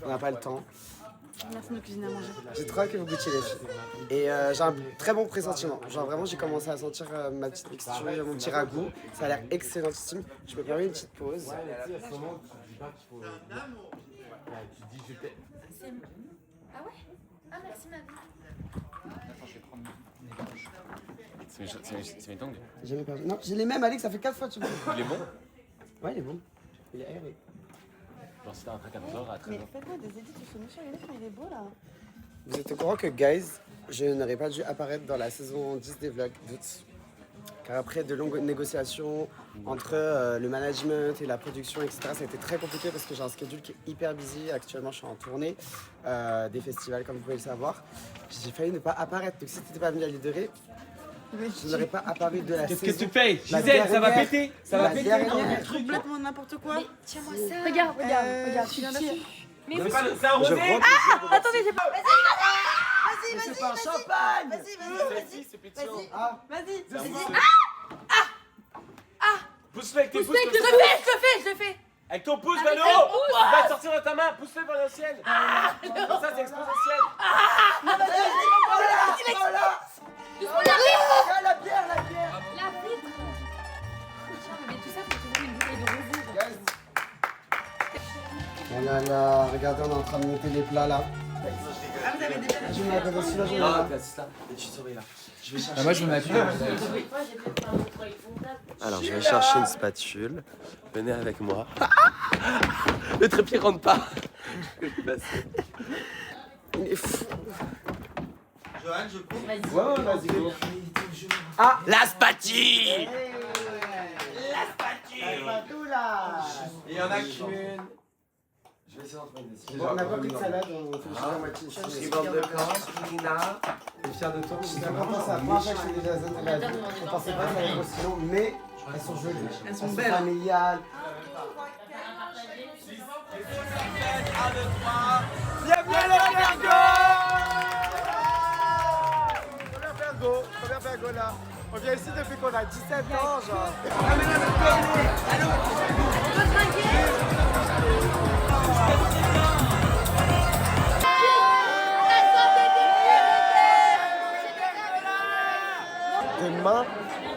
on n'a pas le temps. Merci de nous cuisiner à manger. J'ai trop hâte que vous goûtiez les filles. Et j'ai un très bon pressentiment. Genre vraiment, j'ai commencé à sentir ma petite mixture, mon petit ragoût. Ça a l'air excellentissime. Je me permets une petite pause. Ah ouais? Ah merci ma vie. Attends, je vais prendre mes poches. C'est mes tongs. J'ai jamais perdu. Non, j'ai les mêmes, Alex, ça fait 4 fois que tu me dis. Il est bon? Ouais, il est bon. Il est aéré. Genre si t'as un truc à 12h, à 13h. Mais faites-moi des édits sur ce monsieur, il est beau là. Vous êtes au courant que, guys, je n'aurais pas dû apparaître dans la saison 10 des vlogs d'août. Car après de longues négociations entre le management et la production, etc., ça a été très compliqué parce que j'ai un schedule qui est hyper busy. Actuellement, je suis en tournée des festivals, comme vous pouvez le savoir. J'ai failli ne pas apparaître. Donc si tu n'étais pas venu à l'île de Ré, je n'aurais pas apparu de la saison. Qu'est-ce que tu fais? Gisèle, ça va péter! Ça va péter! Complètement n'importe quoi. Mais tiens-moi ça. Regarde, tu viens dessus. Mais C'est un rosé! attendez, j'ai pas. Mais c'est pas un champagne! Vas-y. Pousse-le avec tes pouces! Je le fais. Avec ton pouce, Avec Valo! un pouce. Va sortir de ta main! Pousse-le vers le ciel! Ça, c'est exponentiel! La bière! La vitre. Tiens, mais tout ça, faut trouver une bouteille de rosé. Oh là là, regardez, on est en train de monter les plats là. Je vais mettre celui-là, je vais Ah, mettre place là. Et tu souris là. Je vais chercher. Ah, moi, je me mets à pied. Alors, je vais chercher une spatule. Venez avec moi. Le trépied rentre pas. Il est fou. Johan, je coupe. Ouais, vas-y, go. Ah, la spatule. Il y en a qu'une. Je vais essayer d'en trouver une ici. On n'a pas pris de salade, on fait juste la moitié. Je suis bande de camp, Nina. T'es fier de toi? C'est important, c'est la première fois que je fais des lasagne de la vie. On pensait pas que ça allait être aussi long, mais elles sont jolies. Elles sont belles. Familiales. Bienvenue à la Pergo! Première Pergo là. On vient ici depuis qu'on a 17 ans, genre. Demain,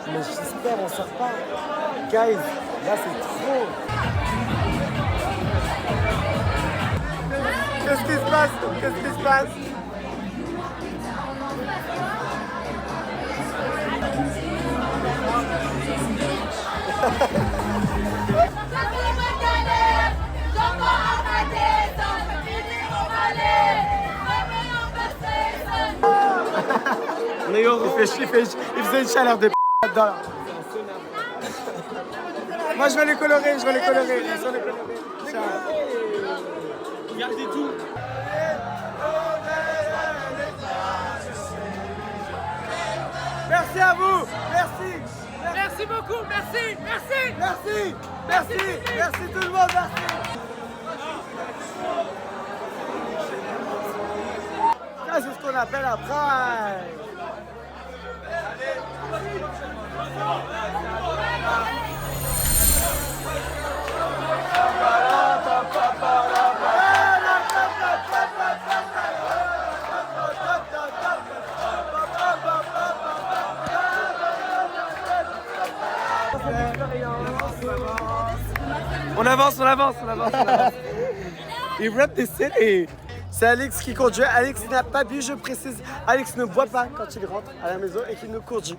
mais j'espère on sort pas. Guys, là c'est trop. Qu'est-ce qui se passe? Qu'est-ce qui se passe? Léo, il faisait une chaleur de là-dedans. Moi je vais les colorer, Regardez tout! Merci à vous, merci. Merci beaucoup, merci! Merci tout le monde, merci. Ça c'est ce qu'on appelle un prime. On avance. Il rap the city. C'est Alex qui conduit. Alex n'a pas bu, je précise. Alex ne boit pas quand il rentre à la maison et qu'il nous conduit.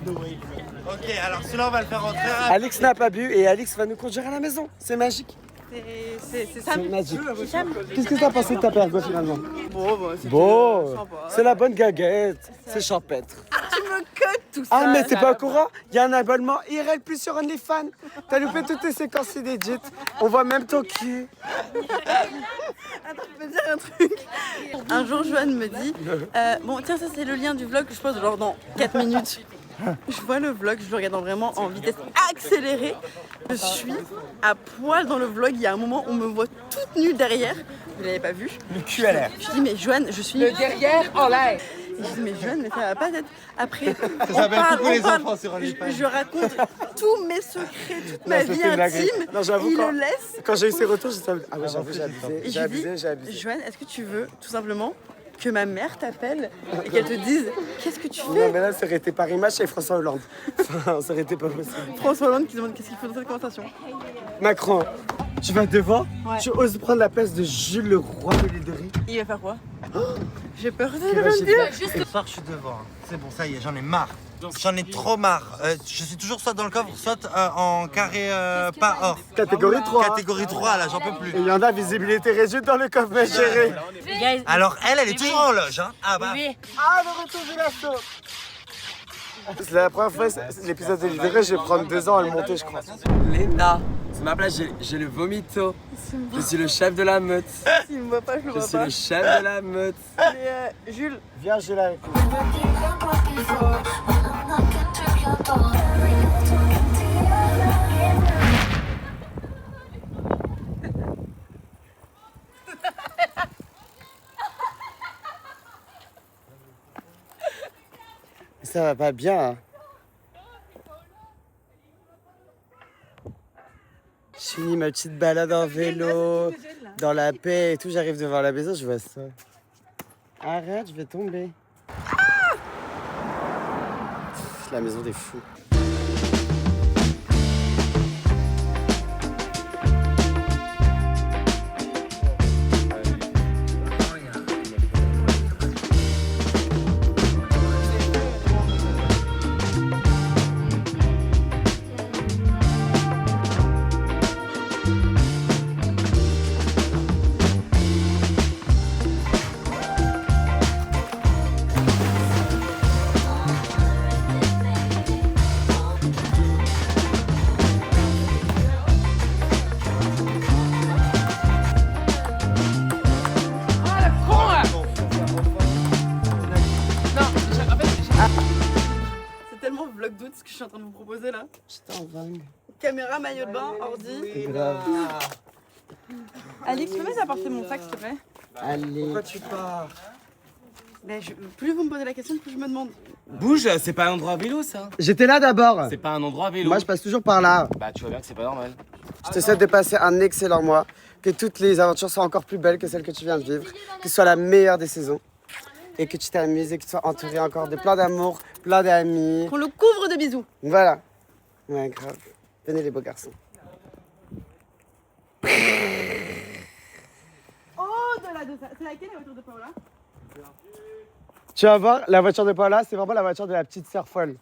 Ok, alors celui-là, on va le faire rentrer. Alex n'a pas bu et Alex va nous conduire à la maison. C'est magique. C'est ça. C'est magique. Qu'est-ce que t'as pensé de ta pergo finalement? Bon, Bon, c'est la bonne gaguette. C'est champêtre. tu me codes tout ça. Ah mais t'es pas au courant? Il y a un abonnement IRL plus sur OnlyFans. T'as loupé toutes tes séquences inédites. On voit même ton cul. Attends, je peux dire un truc. Un jour, Joanne me dit bon, tiens, ça c'est le lien du vlog que je pose genre dans 4 minutes. Je vois le vlog, je le regarde vraiment en vitesse accélérée. Je suis à poil dans le vlog. Il y a un moment, on me voit toute nue derrière. Vous l'avez pas vu? Le cul à l'air. Je dis, mais Joanne, je suis. Le derrière en l'air! Et je dis, mais Joanne, mais ça va pas être. Après, Ça s'appelle coucou les enfants sur OnlyFans. je raconte tous mes secrets, toute ma vie c'était une dinguerie. intime. Non, j'avoue, Il quand- le laisse. Quand j'ai eu ces retours, j'ai dit, ah ouais, j'avoue, j'ai Et abusé, je j'ai lui dis, abusé, j'ai abusé. Joanne, est-ce que tu veux tout simplement que ma mère t'appelle et qu'elle te dise qu'est-ce que tu Non, fais? mais là, ça aurait été Paris Match et François Hollande. Enfin, ça aurait été pas possible. François Hollande qui demande qu'est-ce qu'il faut dans cette conversation. Macron, tu vas devant, Ouais. tu oses prendre la place de Jules le roi de l'île de Ré. Il va faire quoi? J'ai peur de Quel âge le il dire. a Ce soir, je suis devant. C'est bon, ça y est, j'en ai marre. J'en ai trop marre. Je suis toujours soit dans le coffre, soit en carré pas or. Catégorie 3. Catégorie 3, là, j'en peux plus. Et il y en a visibilité réduite dans le coffre, mais géré. Alors, elle est toujours en loge. Hein. Ah bah. Ah, le retour du lasso. C'est la première fois, l'épisode de l'île de Ré, je vais prendre 2 ans à le monter, je crois. Léna, c'est ma place, j'ai le vomito. Je suis le chef de la meute. S'il me voit pas, je le Je vois suis pas. le chef de la meute. Mais Jules, viens, Jules avec nous. Ça va pas bien. Hein. Je finis ma petite balade en vélo, dans la paix et tout. J'arrive devant la maison, je vois ça. Arrête, je vais tomber. La maison des fous. c'est tellement vlog d'août ce que je suis en train de vous proposer là. J'étais en vague. Caméra, maillot de bain, ordi. C'est grave. Alix, tu peux m'apporter mon sac s'il te plaît? Allez. Pourquoi tu pars? Ben, plus vous me posez la question, plus je me demande. Bouge, c'est pas un endroit à vélo ça. J'étais là d'abord. C'est pas un endroit à vélo. Moi, je passe toujours par là. Bah tu vois bien que c'est pas normal. Je te souhaite de passer un excellent mois, que toutes les aventures soient encore plus belles que celles que tu viens de vivre, que ce soit la meilleure des saisons et que tu t'amuses et que tu sois entouré encore de plein d'amour, plein d'amis. Qu'on le couvre de bisous. Voilà. Ouais, grave. Venez les beaux garçons. Au-delà de ça, c'est laquelle la voiture de Paola? Tu vas voir, la voiture de Paola, c'est vraiment la voiture de la petite sœur folle.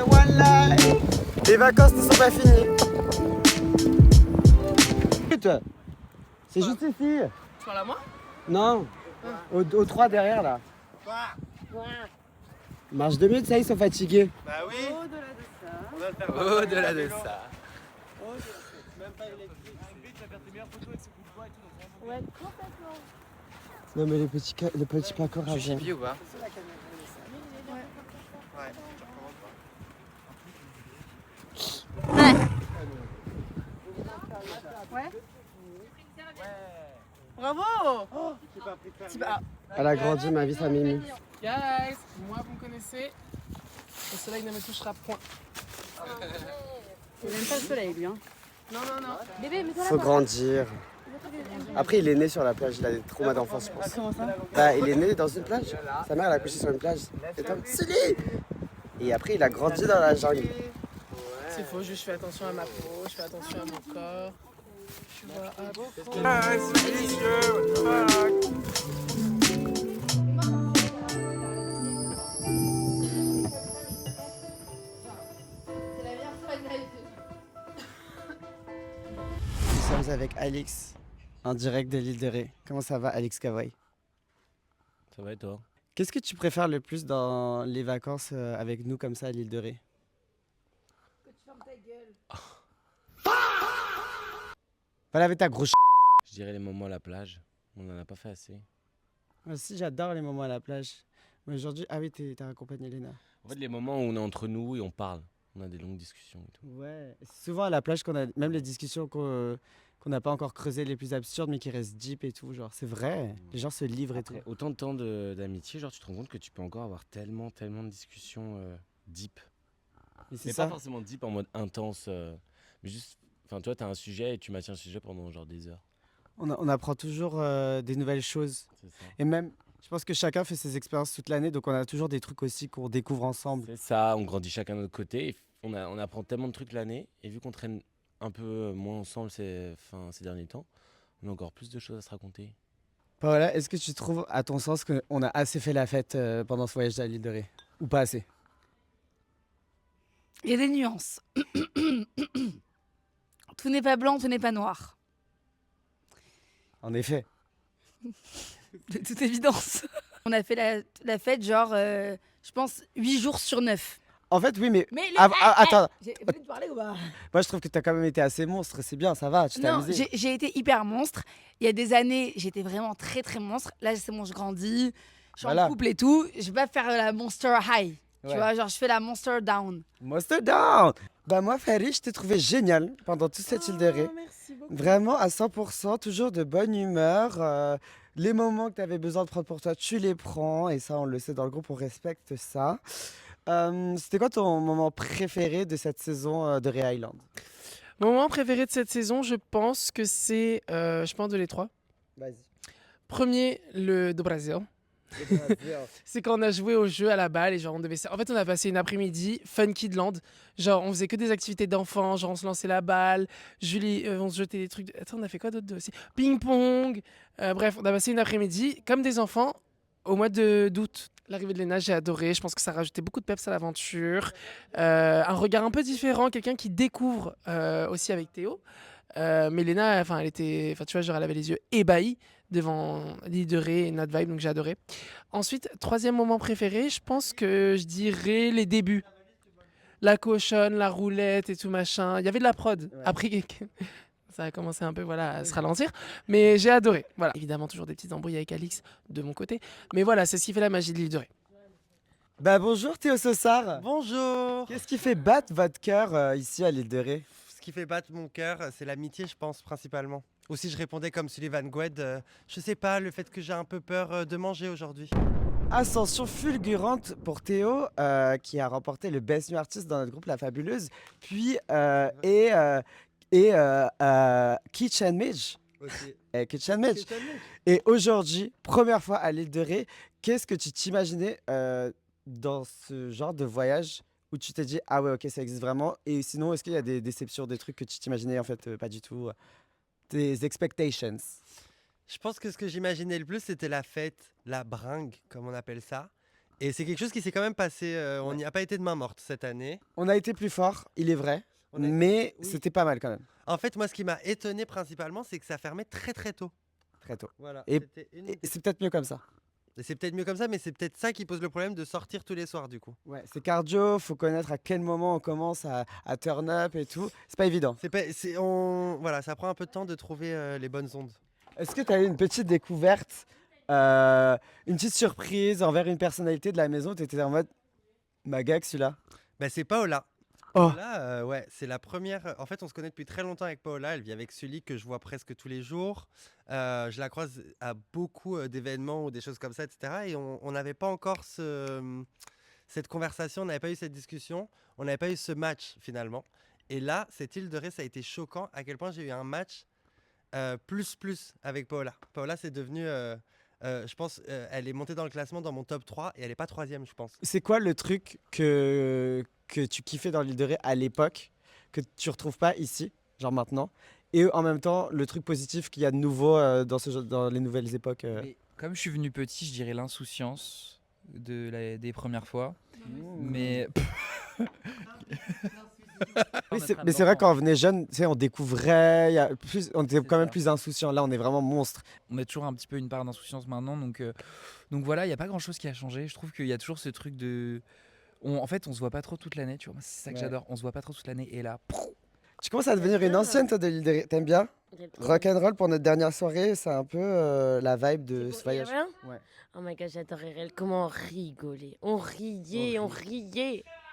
Voilà. Les vacances ne sont pas finies. C'est juste ici. Tu parles à moi? Non. Au 3 derrière là. Marche 2 minutes, ça ils sont fatigués. Bah oui. Au-delà de ça. Au-delà de ça. Ouais, complètement. Non mais les petits placos à Tu chies ou pas? Ouais. Bravo. Elle a grandi, ma vie, ça m'émue. Guys, moi vous me connaissez. Le soleil ne me touchera point. Il aime pas le soleil lui hein. Non, non, non. Bébé, mets-toi Faut grandir. Après, il est né sur la plage, il a des traumas d'enfance, je pense. Comment ça? Bah, il est né dans une plage. Sa mère l'a accouché sur une plage. Et comme Sully. Et après, il a grandi dans la jungle. C'est faux, juste je fais attention à ma peau, je fais attention à mon corps. Tu vois, hop. Ah, c'est délicieux, what the fuck. Nous sommes avec Alix, en direct de l'île de Ré. Comment ça va, Alix Cavoy? Ça va et toi? Qu'est-ce que tu préfères le plus dans les vacances avec nous comme ça à l'île de Ré? Va laver ta grosse. Je dirais les moments à la plage. On n'en a pas fait assez. Moi aussi, j'adore les moments à la plage. Mais aujourd'hui, ah oui, t'as accompagné Léna. En fait, les moments où on est entre nous et on parle. On a des longues discussions et tout. Ouais, c'est souvent à la plage qu'on a même les discussions qu'on n'a pas encore creusées les plus absurdes, mais qui restent deep et tout. Genre, c'est vrai, les gens se livrent et tout. Après, autant de temps d'amitié, genre, tu te rends compte que tu peux encore avoir tellement de discussions deep. c'est Mais ça. pas forcément deep en mode intense, mais juste, enfin, toi, t'as un sujet et tu maintiens le sujet pendant genre des heures. On apprend toujours des nouvelles choses. C'est ça. Et même, je pense que chacun fait ses expériences toute l'année, donc on a toujours des trucs aussi qu'on découvre ensemble. C'est ça, on grandit chacun de notre côté. Et on apprend tellement de trucs l'année, et vu qu'on traîne un peu moins ensemble ces derniers temps, on a encore plus de choses à se raconter. Paola, est-ce que tu trouves, à ton sens, qu'on a assez fait la fête pendant ce voyage à l'île de Ré? Ou pas assez? Il y a des nuances. Tout n'est pas blanc, tout n'est pas noir. En effet. De toute évidence. On a fait la fête, genre, je pense, 8 jours sur 9. En fait, oui, mais. Attends. Attends. J'ai envie de parler ou pas? Moi, je trouve que tu as quand même été assez monstre. C'est bien, ça va, tu t'es Non, amusé. j'ai été hyper monstre. Il y a des années, j'étais vraiment très très monstre. Là, c'est bon, je grandis, je suis en couple et tout. Je vais pas faire la monster high. Tu vois, genre, je fais la monster down. Monster down. Bah moi, Fari, je t'ai trouvé génial pendant toute cette île de Ré. Merci beaucoup. Vraiment à 100%, toujours de bonne humeur. Les moments que tu avais besoin de prendre pour toi, tu les prends. Et ça, on le sait dans le groupe, on respecte ça. C'était quoi ton moment préféré de cette saison de Ré Island? Mon moment préféré de cette saison, je pense que c'est, je pense, de les trois. Vas-y. Premier, le do Brasil. C'est quand on a joué au jeu à la balle et genre on devait... En fait, on a passé une après-midi Funkyland. Genre, on faisait que des activités d'enfants. Genre, on se lançait la balle. Julie, on se jetait des trucs... Attends, on a fait quoi d'autre aussi? Ping-pong. Bref, on a passé une après-midi comme des enfants au mois d'août. L'arrivée de Léna, j'ai adoré. Je pense que ça rajoutait beaucoup de peps à l'aventure. Un regard un peu différent. Quelqu'un qui découvre aussi avec Théo. Mais Léna, elle était... tu vois, genre, elle avait les yeux ébahis devant l'île de Ré et notre vibe, donc j'ai adoré. Ensuite, troisième moment préféré, je pense que je dirais les débuts. La cochonne, la roulette et tout machin. Il y avait de la prod. Ouais. Après, ça a commencé un peu à se ralentir, mais j'ai adoré. Voilà. Évidemment, toujours des petites embrouilles avec Alix de mon côté. Mais voilà, c'est ce qui fait la magie de l'île de Ré. Bah bonjour Théo Sossard. Bonjour. Qu'est-ce qui fait battre votre cœur ici à l'île de Ré? Ce qui fait battre mon cœur, c'est l'amitié, je pense, principalement. Aussi, je répondais comme Sullivan Gwed, je sais pas, le fait que j'ai un peu peur de manger aujourd'hui. Ascension fulgurante pour Théo, qui a remporté le Best New Artist dans notre groupe La Fabuleuse, puis Kitchen Midge. Kitchen Midge. Et aujourd'hui, première fois à l'île de Ré, qu'est-ce que tu t'imaginais dans ce genre de voyage où tu t'es dit ah ouais ok ça existe vraiment, et sinon est-ce qu'il y a des déceptions, des trucs que tu t'imaginais en fait pas du tout, tes expectations? Je pense que ce que j'imaginais le plus c'était la fête, la bringue comme on appelle ça, et c'est quelque chose qui s'est quand même passé, on n'y a pas été de main morte cette année. On a été plus fort, il est vrai, mais c'était pas mal quand même. En fait moi ce qui m'a étonné principalement c'est que ça fermait très très tôt. Très tôt. Voilà. Et c'est peut-être mieux comme ça. C'est peut-être mieux comme ça, mais c'est peut-être ça qui pose le problème de sortir tous les soirs du coup. Ouais, c'est cardio, faut connaître à quel moment on commence à turn up et tout. C'est pas évident. Voilà, ça prend un peu de temps de trouver les bonnes ondes. Est-ce que tu as eu une petite découverte, une petite surprise envers une personnalité de la maison? Tu étais en mode Magag celui-là? Bah, c'est Paola. Oh. Paola, ouais, c'est la première. En fait, on se connaît depuis très longtemps avec Paola. Elle vit avec Sully que je vois presque tous les jours. Je la croise à beaucoup d'événements ou des choses comme ça, etc. Et on n'avait pas encore cette conversation, on n'avait pas eu cette discussion, on n'avait pas eu ce match finalement. Et là, cette île de Ré, ça a été choquant à quel point j'ai eu un match plus avec Paola. Paola, c'est devenu. Je pense elle est montée dans le classement dans mon top 3 et elle n'est pas 3e, je pense. C'est quoi le truc que tu kiffais dans l'île de Ré à l'époque, que tu retrouves pas ici, genre maintenant, et en même temps le truc positif qu'il y a de nouveau dans les nouvelles époques? Mais comme je suis venu petit, je dirais l'insouciance des premières fois. Mais oui, mais c'est vrai, quand on venait jeune, on découvrait, on était quand même plus insouciant. Là, on est vraiment monstre. On a toujours un petit peu une part d'insouciance maintenant, donc voilà, il y a pas grand chose qui a changé. Je trouve qu'il y a toujours ce truc de, en fait, on se voit pas trop toute l'année, tu vois. C'est ça que j'adore. On se voit pas trop toute l'année, et là. Tu commences à devenir une ancienne, toi, de l'île de Ré. T'aimes bien? Rock'n'roll pour notre dernière soirée, c'est un peu la vibe de ce voyage. Ouais. Oh my god, j'adore RL. Comment rigoler. On riait.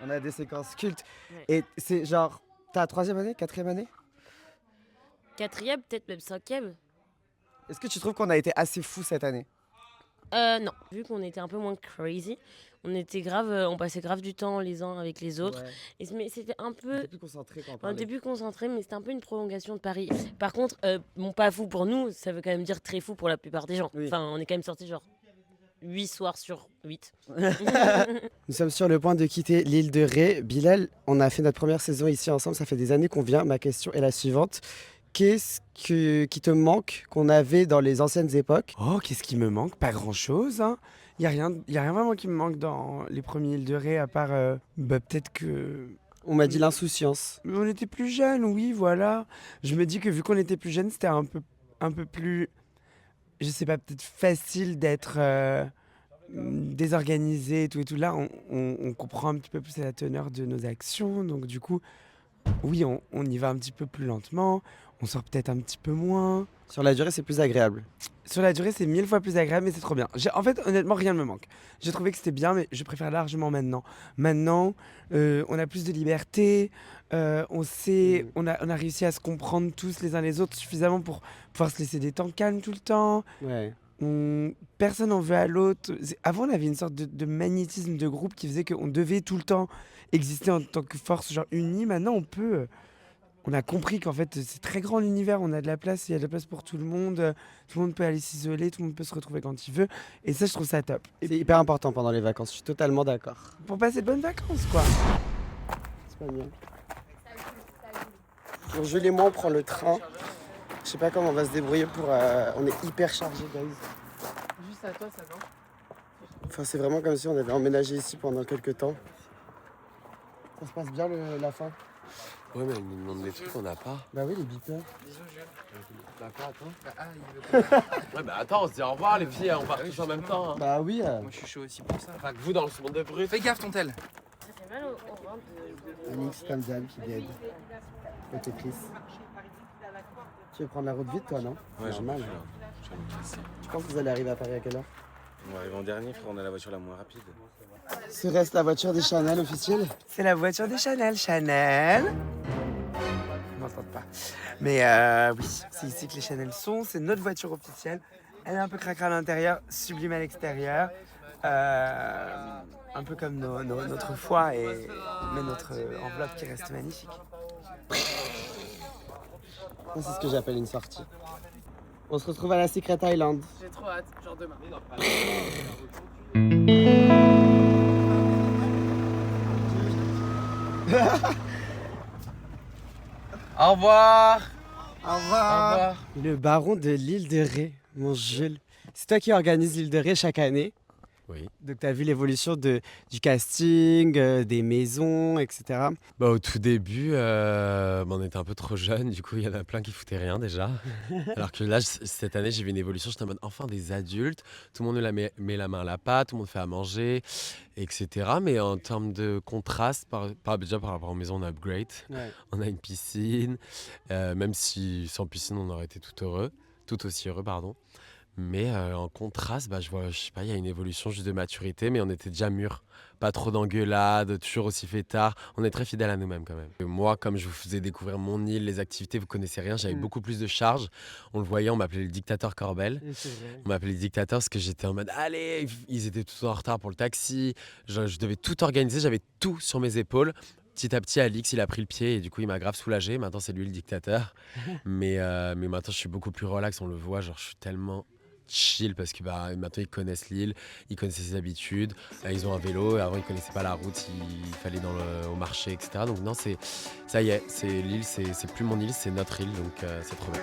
On a des séquences cultes. Et c'est genre, t'as 3e année, 4e année? 4e, peut-être même 5e. Est-ce que tu trouves qu'on a été assez fou cette année? Non. Vu qu'on était un peu moins crazy, on passait grave du temps les uns avec les autres. Ouais. Mais c'était un peu... On était plus concentrés quand on On parlait. était plus concentrés, mais c'était un peu une prolongation de Paris. Par contre, pas fou pour nous, ça veut quand même dire très fou pour la plupart des gens. Oui. Enfin, on est quand même sortis genre 8 soirs sur 8. Nous sommes sur le point de quitter l'île de Ré. Bilal, on a fait notre première saison ici ensemble, ça fait des années qu'on vient. Ma question est la suivante. Qu'est-ce qui te manque qu'on avait dans les anciennes époques? Oh, qu'est-ce qui me manque? Pas grand-chose. Hein. Il n'y a rien vraiment qui me manque dans les premiers îles de Ré, à part peut-être que... On m'a dit l'insouciance. Mais on était plus jeunes, oui, voilà. Je me dis que vu qu'on était plus jeunes, c'était un peu plus... Je sais pas, peut-être facile d'être désorganisé et tout. Là, on comprend un petit peu plus la teneur de nos actions. Donc du coup, oui, on y va un petit peu plus lentement. On sort peut-être un petit peu moins. Sur la durée, c'est plus agréable. Sur la durée, c'est 1000 fois plus agréable, mais c'est trop bien. En fait, honnêtement, rien ne me manque. J'ai trouvé que c'était bien, mais je préfère largement maintenant. Maintenant, on a plus de liberté. On a réussi à se comprendre tous les uns les autres suffisamment pour pouvoir se laisser des temps calmes tout le temps. Ouais. Personne n'en veut à l'autre. Avant, on avait une sorte de magnétisme de groupe qui faisait qu'on devait tout le temps exister en tant que force genre unie. Maintenant, on a compris qu'en fait, c'est très grand l'univers. On a de la place, il y a de la place pour tout le monde. Tout le monde peut aller s'isoler, tout le monde peut se retrouver quand il veut. Et ça, je trouve ça top. C'est hyper important pendant les vacances, je suis totalement d'accord. Pour passer de bonnes vacances, quoi. C'est pas bien. Donc, Jules et moi, on prend le train. Je sais pas comment on va se débrouiller pour... on est hyper chargés, guys. Juste à toi, ça va. Enfin, c'est vraiment comme si on avait emménagé ici pendant quelques temps. Ça se passe bien la fin? Ouais, mais elle nous demande des trucs qu'on n'a pas. Bah oui, les beepers. Bisous, Jules. D'accord, attends. Il veut pas. Ouais, bah attends, on se dit au revoir les filles, on part tous en même temps. Hein. Bah oui. Moi, je suis chaud aussi pour ça. Enfin, que vous dans le monde de brut. Fais gaffe, ton tel. Ça fait mal au rein de... Anix comme d'hab qui aide. Côté Chris. Tu veux prendre la route vite, toi, non? Ouais, normal. Je vais me casser. Tu penses que vous allez arriver à Paris à quelle heure? On va arriver en dernier, frère, on a la voiture la moins rapide. Ce reste la voiture des Chanel officielle? C'est la voiture des Chanel. Chanel. On m'entend pas. Mais oui, c'est ici que les Chanel sont. C'est notre voiture officielle. Elle est un peu cracra à l'intérieur, sublime à l'extérieur. Un peu comme notre foie, mais notre enveloppe qui reste magnifique. Ça, c'est ce que j'appelle une sortie. On se retrouve à la Secret Island. J'ai trop hâte, genre demain. Au revoir. Au revoir. Le baron de l'île de Ré, mon Jules. C'est toi qui organise l'île de Ré chaque année. Oui. Donc tu as vu l'évolution du casting, des maisons, etc. Bah, au tout début, on était un peu trop jeunes, du coup il y en a plein qui foutaient rien déjà. Alors que là, cette année, j'ai vu une évolution, j'étais en mode enfin des adultes, tout le monde met la main à la pâte, tout le monde fait à manger, etc. Mais en termes de contraste, déjà par rapport aux maisons, on a upgrade, Ouais. on a une piscine, même si sans piscine, on aurait été tout aussi heureux, pardon. Mais en contraste, je sais pas, il y a une évolution juste de maturité, mais on était déjà mûrs. Pas trop d'engueulades, toujours aussi fêtards. On est très fidèles à nous-mêmes quand même. Et moi, comme je vous faisais découvrir mon île, les activités, vous connaissez rien, j'avais beaucoup plus de charge. On le voyait, on m'appelait le dictateur Corbel. On m'appelait le dictateur parce que j'étais en mode allez, ils étaient tous en retard pour le taxi. Je devais tout organiser, j'avais tout sur mes épaules. Petit à petit, Alix, il a pris le pied et du coup, il m'a grave soulagé. Maintenant, c'est lui le dictateur. mais maintenant, je suis beaucoup plus relax, on le voit. Genre, je suis tellement chill parce que maintenant ils connaissent l'île, ils connaissent ses habitudes, ils ont un vélo, et avant ils connaissaient pas la route, il fallait au marché, etc. Donc non, ça y est, c'est l'île, c'est plus mon île, c'est notre île, donc c'est trop bien.